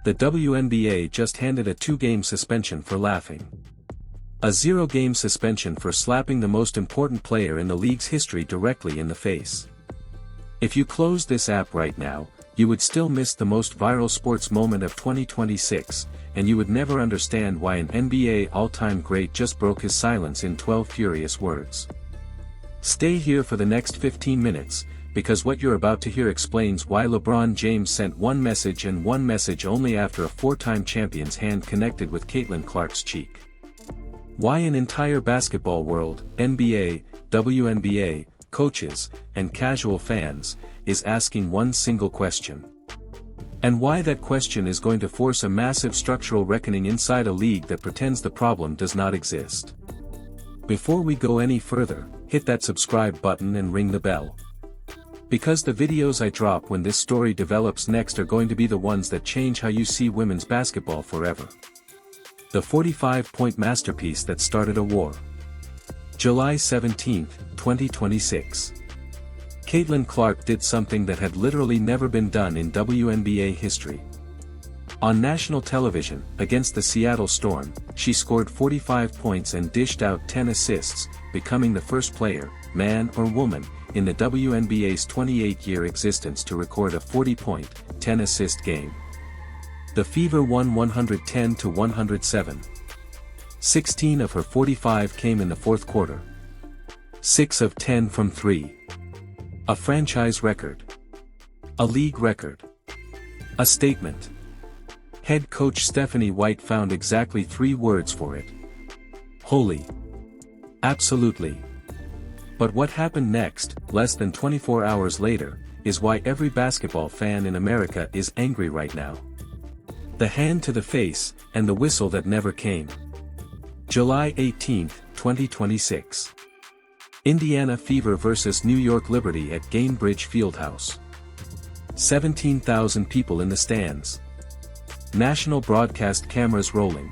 The WNBA just handed a 2-game suspension for laughing. A 0-game suspension for slapping the most important player in the league's history directly in the face. If you close this app right now, you would still miss the most viral sports moment of 2026, and you would never understand why an NBA all-time great just broke his silence in 12 furious words. Stay here for the next 15 minutes, because what you're about to hear explains why LeBron James sent one message and one message only after a 4-time champion's hand connected with Caitlin Clark's cheek. Why an entire basketball world, NBA, WNBA, coaches, and casual fans, is asking one single question. And why that question is going to force a massive structural reckoning inside a league that pretends the problem does not exist. Before we go any further, hit that subscribe button and ring the bell. Because the videos I drop when this story develops next are going to be the ones that change how you see women's basketball forever. The 45-point masterpiece that started a war. July 17, 2026. Caitlin Clark did something that had literally never been done in WNBA history. On national television, against the Seattle Storm, she scored 45 points and dished out 10 assists, becoming the first player, man or woman, in the WNBA's 28-year existence to record a 40-point, 10-assist game. The Fever won 110-107. 16 of her 45 came in the fourth quarter. 6 of 10 from 3. A franchise record. A league record. A statement. Head coach Stephanie White found exactly 3 words for it. Holy. Absolutely. But what happened next, less than 24 hours later, is why every basketball fan in America is angry right now. The hand to the face, and the whistle that never came. July 18, 2026. Indiana Fever vs. New York Liberty at Gainbridge Fieldhouse. 17,000 people in the stands. National broadcast cameras rolling.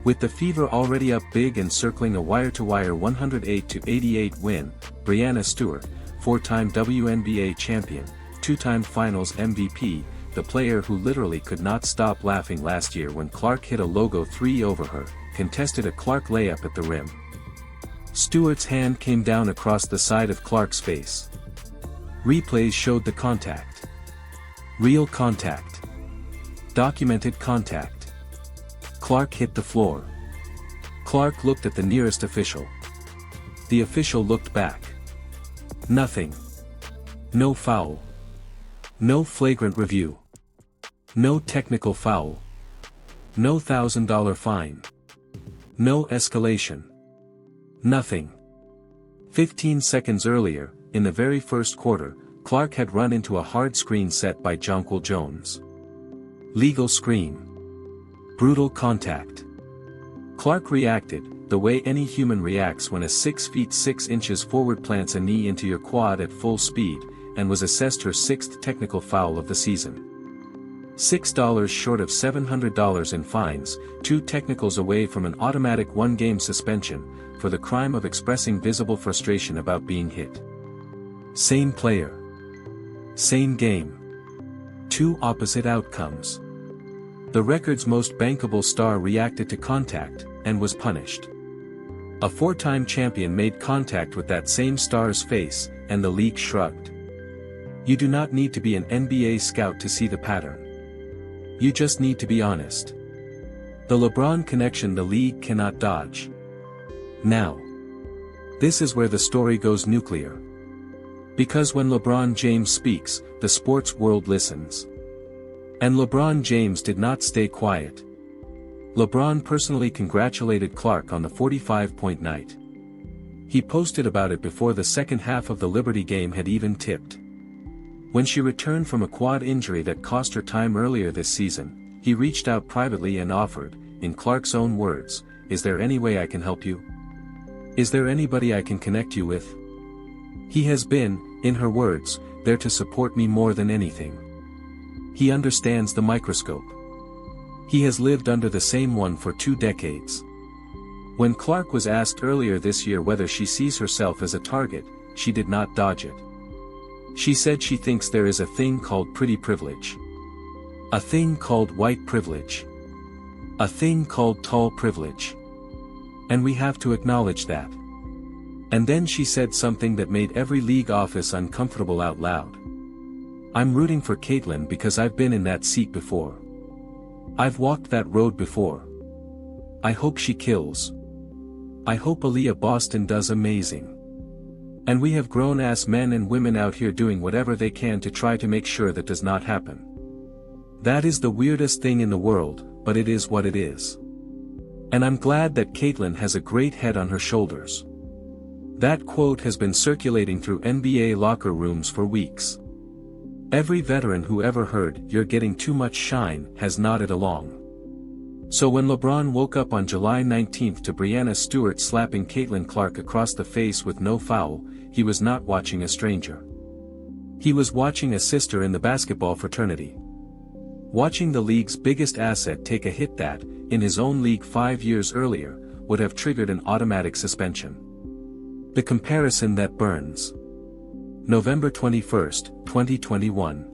With the Fever already up big and circling a wire-to-wire 108-88 win, Breanna Stewart, 4-time WNBA champion, 2-time Finals MVP, the player who literally could not stop laughing last year when Clark hit a logo 3 over her, contested a Clark layup at the rim. Stewart's hand came down across the side of Clark's face. Replays showed the contact. Real contact. Documented contact. Clark hit the floor. Clark looked at the nearest official. The official looked back. Nothing. No foul. No flagrant review. No technical foul. No $1,000 fine. No escalation. Nothing. 15 seconds earlier, in the very first quarter, Clark had run into a hard screen set by Jonquel Jones. Legal screen. Brutal contact. Clark reacted, the way any human reacts when a 6 feet 6 inches forward plants a knee into your quad at full speed, and was assessed her 6th technical foul of the season. $6 short of $700 in fines, 2 technicals away from an automatic 1-game suspension, for the crime of expressing visible frustration about being hit. Same player. Same game. 2 opposite outcomes. The record's most bankable star reacted to contact, and was punished. A 4-time champion made contact with that same star's face, and the league shrugged. You do not need to be an NBA scout to see the pattern. You just need to be honest. The LeBron connection the league cannot dodge. Now. This is where the story goes nuclear. Because when LeBron James speaks, the sports world listens. And LeBron James did not stay quiet. LeBron personally congratulated Clark on the 45-point night. He posted about it before the second half of the Liberty game had even tipped. When she returned from a quad injury that cost her time earlier this season, he reached out privately and offered, in Clark's own words, "Is there any way I can help you? Is there anybody I can connect you with?" He has been, in her words, there to support me more than anything. He understands the microscope. He has lived under the same one for 2 decades. When Clark was asked earlier this year whether she sees herself as a target, she did not dodge it. She said she thinks there is a thing called pretty privilege. A thing called white privilege. A thing called tall privilege. And we have to acknowledge that. And then she said something that made every league office uncomfortable out loud. I'm rooting for Caitlyn because I've been in that seat before. I've walked that road before. I hope she kills. I hope Aaliyah Boston does amazing. And we have grown-ass men and women out here doing whatever they can to try to make sure that does not happen. That is the weirdest thing in the world, but it is what it is. And I'm glad that Caitlyn has a great head on her shoulders. That quote has been circulating through NBA locker rooms for weeks. Every veteran who ever heard "you're getting too much shine" has nodded along. So when LeBron woke up on July 19 to Breanna Stewart slapping Caitlin Clark across the face with no foul, he was not watching a stranger. He was watching a sister in the basketball fraternity. Watching the league's biggest asset take a hit that, in his own league 5 years earlier, would have triggered an automatic suspension. The comparison that burns. November 21, 2021.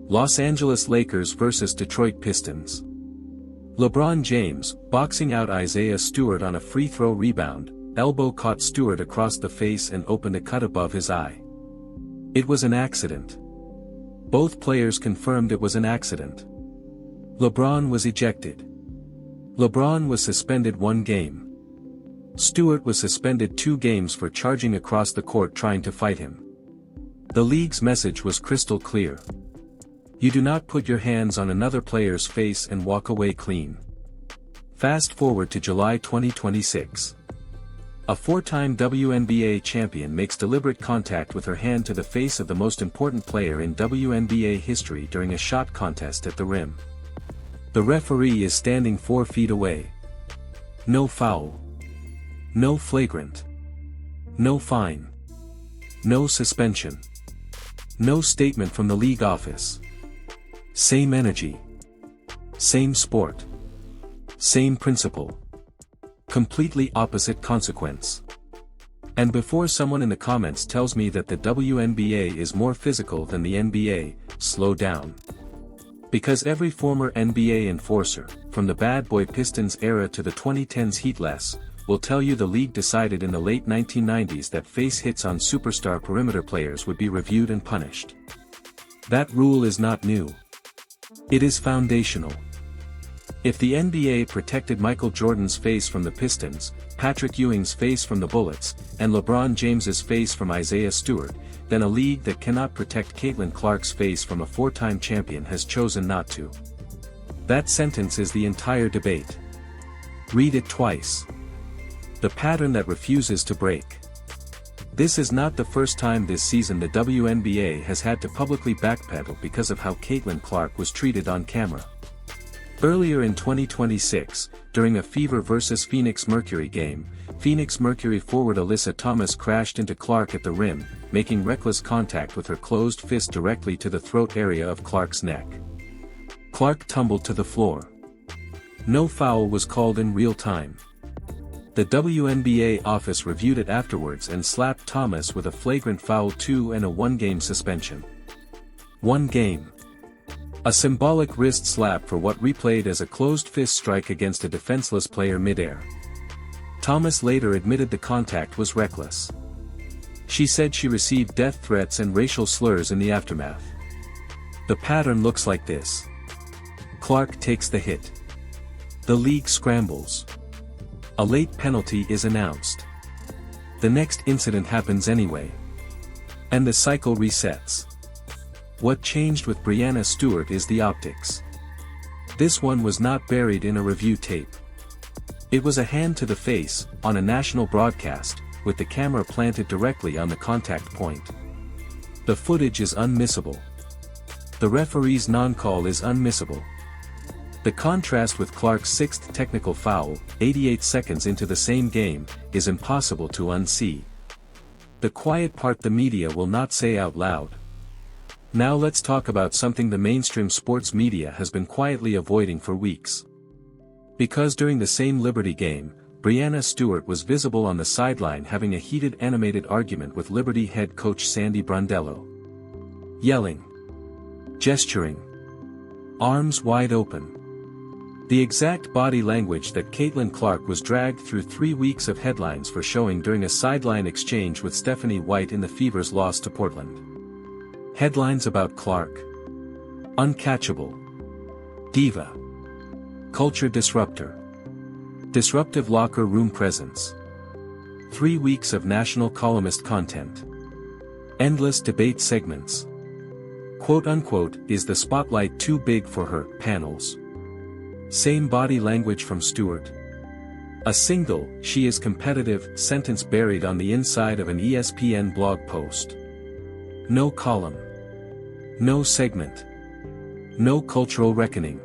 Los Angeles Lakers vs. Detroit Pistons. LeBron James, boxing out Isaiah Stewart on a free throw rebound, elbow caught Stewart across the face and opened a cut above his eye. It was an accident. Both players confirmed it was an accident. LeBron was ejected. LeBron was suspended 1 game. Stewart was suspended 2 games for charging across the court trying to fight him. The league's message was crystal clear. You do not put your hands on another player's face and walk away clean. Fast forward to July 2026. A 4-time WNBA champion makes deliberate contact with her hand to the face of the most important player in WNBA history during a shot contest at the rim. The referee is standing 4 feet away. No foul. No flagrant. No fine. No suspension. No statement from the league office. Same energy. Same sport. Same principle. Completely opposite consequence. And before someone in the comments tells me that the WNBA is more physical than the NBA, slow down. Because every former NBA enforcer, from the Bad Boy Pistons era to the 2010s Heatless, will tell you the league decided in the late 1990s that face hits on superstar perimeter players would be reviewed and punished. That rule is not new. It is foundational. If the NBA protected Michael Jordan's face from the Pistons, Patrick Ewing's face from the Bullets, and LeBron James's face from Isaiah Stewart, then a league that cannot protect Caitlin Clark's face from a 4-time champion has chosen not to. That sentence is the entire debate. Read it twice. The pattern that refuses to break. This is not the first time this season the WNBA has had to publicly backpedal because of how Caitlin Clark was treated on camera. Earlier in 2026, during a Fever vs Phoenix Mercury game, Phoenix Mercury forward Alyssa Thomas crashed into Clark at the rim, making reckless contact with her closed fist directly to the throat area of Clark's neck. Clark tumbled to the floor. No foul was called in real time. The WNBA office reviewed it afterwards and slapped Thomas with a flagrant foul 2 and a 1-game suspension. 1 game. A symbolic wrist slap for what replayed as a closed fist strike against a defenseless player midair. Thomas later admitted the contact was reckless. She said she received death threats and racial slurs in the aftermath. The pattern looks like this. Clark takes the hit. The league scrambles. A late penalty is announced. The next incident happens anyway. And the cycle resets. What changed with Breanna Stewart is the optics. This one was not buried in a review tape. It was a hand to the face, on a national broadcast, with the camera planted directly on the contact point. The footage is unmissable. The referee's non-call is unmissable. The contrast with Clark's 6th technical foul, 88 seconds into the same game, is impossible to unsee. The quiet part the media will not say out loud. Now let's talk about something the mainstream sports media has been quietly avoiding for weeks. Because during the same Liberty game, Breanna Stewart was visible on the sideline having a heated animated argument with Liberty head coach Sandy Brondello. Yelling. Gesturing. Arms wide open. The exact body language that Caitlin Clark was dragged through 3 weeks of headlines for showing during a sideline exchange with Stephanie White in the Fever's loss to Portland. Headlines about Clark. Uncatchable. Diva. Culture disruptor. Disruptive locker room presence. 3 weeks of national columnist content. Endless debate segments. Quote-unquote, is the spotlight too big for her, panels. Same body language from Stewart. A single, she is competitive, sentence buried on the inside of an ESPN blog post. No column. No segment. No cultural reckoning.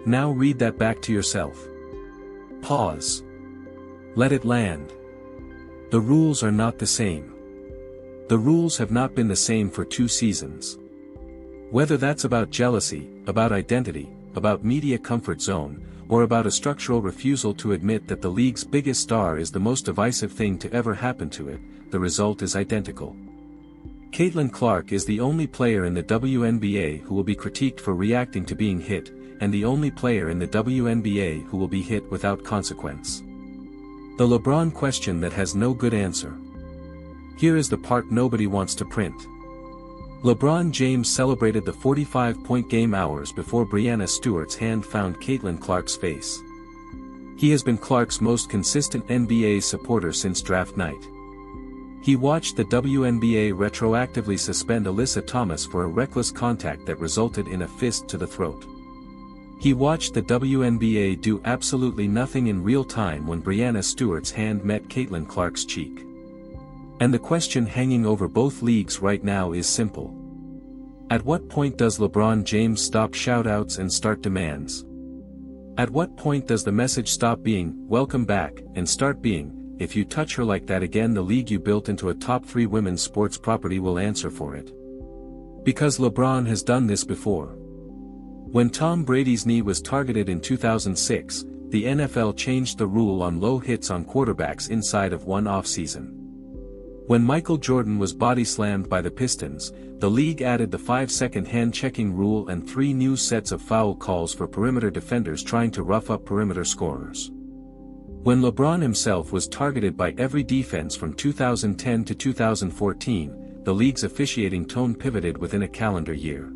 Now read that back to yourself. Pause. Let it land. The rules are not the same. The rules have not been the same for 2 seasons. Whether that's about jealousy, about identity, about media comfort zone, or about a structural refusal to admit that the league's biggest star is the most divisive thing to ever happen to it, the result is identical. Caitlin Clark is the only player in the WNBA who will be critiqued for reacting to being hit, and the only player in the WNBA who will be hit without consequence. The LeBron question that has no good answer. Here is the part nobody wants to print. LeBron James celebrated the 45-point game hours before Breanna Stewart's hand found Caitlin Clark's face. He has been Clark's most consistent NBA supporter since draft night. He watched the WNBA retroactively suspend Alyssa Thomas for a reckless contact that resulted in a fist to the throat. He watched the WNBA do absolutely nothing in real time when Breanna Stewart's hand met Caitlin Clark's cheek. And the question hanging over both leagues right now is simple. At what point does LeBron James stop shoutouts and start demands? At what point does the message stop being, "Welcome back," and start being, "If you touch her like that again, the league you built into a top 3 women's sports property will answer for it"? Because LeBron has done this before. When Tom Brady's knee was targeted in 2006, the NFL changed the rule on low hits on quarterbacks inside of one offseason. When Michael Jordan was body-slammed by the Pistons, the league added the 5-second hand-checking rule and 3 new sets of foul calls for perimeter defenders trying to rough up perimeter scorers. When LeBron himself was targeted by every defense from 2010 to 2014, the league's officiating tone pivoted within a calendar year.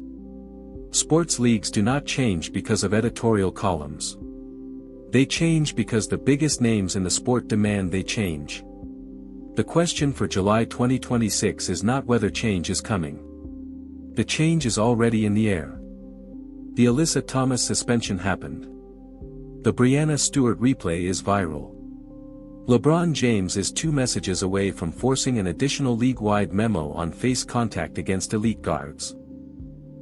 Sports leagues do not change because of editorial columns. They change because the biggest names in the sport demand they change. The question for July 2026 is not whether change is coming. The change is already in the air. The Alyssa Thomas suspension happened. The Breanna Stewart replay is viral. LeBron James is 2 messages away from forcing an additional league-wide memo on face contact against elite guards.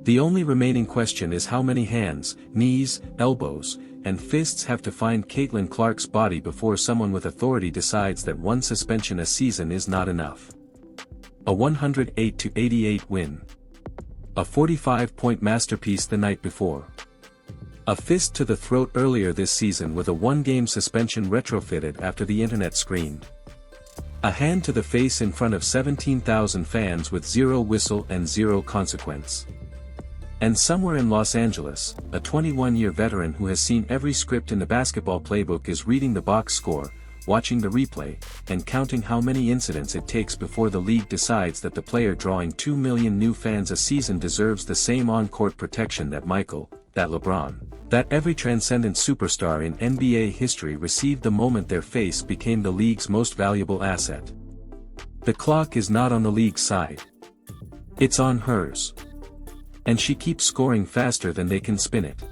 The only remaining question is how many hands, knees, elbows, and fists have to find Caitlin Clark's body before someone with authority decides that 1 suspension a season is not enough. A 108-88 win. A 45-point masterpiece the night before. A fist to the throat earlier this season with a 1-game suspension retrofitted after the internet screamed. A hand to the face in front of 17,000 fans with 0 whistle and 0 consequence. And somewhere in Los Angeles, a 21-year veteran who has seen every script in the basketball playbook is reading the box score, watching the replay, and counting how many incidents it takes before the league decides that the player drawing 2 million new fans a season deserves the same on-court protection that Michael, that LeBron, that every transcendent superstar in NBA history received the moment their face became the league's most valuable asset. The clock is not on the league's side. It's on hers. And she keeps scoring faster than they can spin it.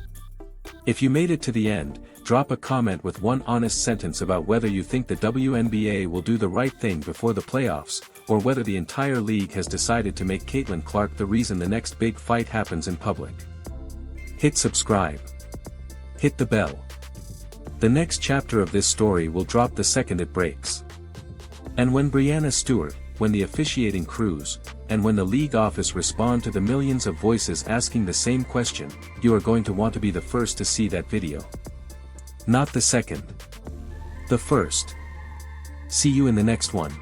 If you made it to the end, drop a comment with 1 honest sentence about whether you think the WNBA will do the right thing before the playoffs, or whether the entire league has decided to make Caitlin Clark the reason the next big fight happens in public. Hit subscribe. Hit the bell. The next chapter of this story will drop the second it breaks. And when Breanna Stewart, when the officiating crews, and when the league office respond to the millions of voices asking the same question, you are going to want to be the first to see that video. Not the second. The first. See you in the next one.